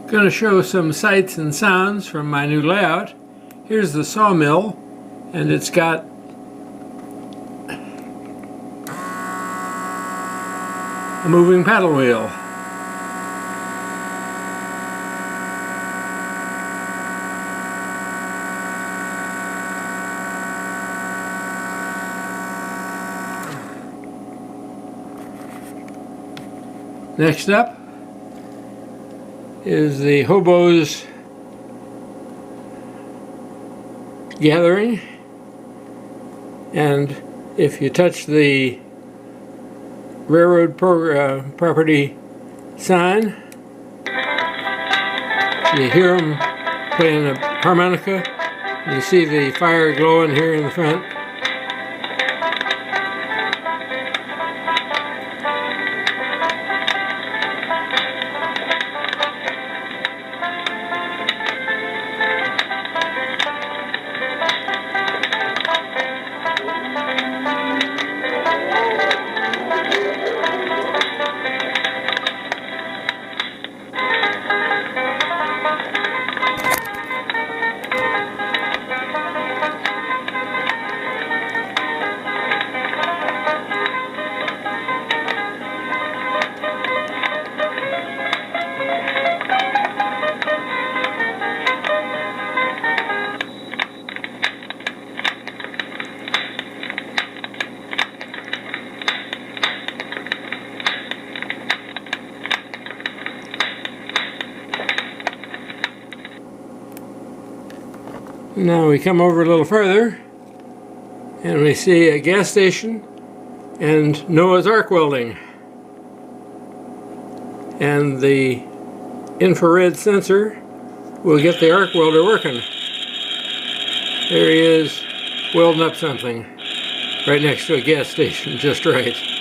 Going to show some sights and sounds from my new layout. Here's the sawmill, and it's got a moving paddle wheel. Next up is the hobos gathering, and if you touch the railroad property sign, you hear them playing a harmonica. You see the fire glowing here in the front. Now we come over a little further and we see a gas station and Noah's Ark welding, and the infrared sensor will get the arc welder working. There he is, welding up something right next to a gas station, just right.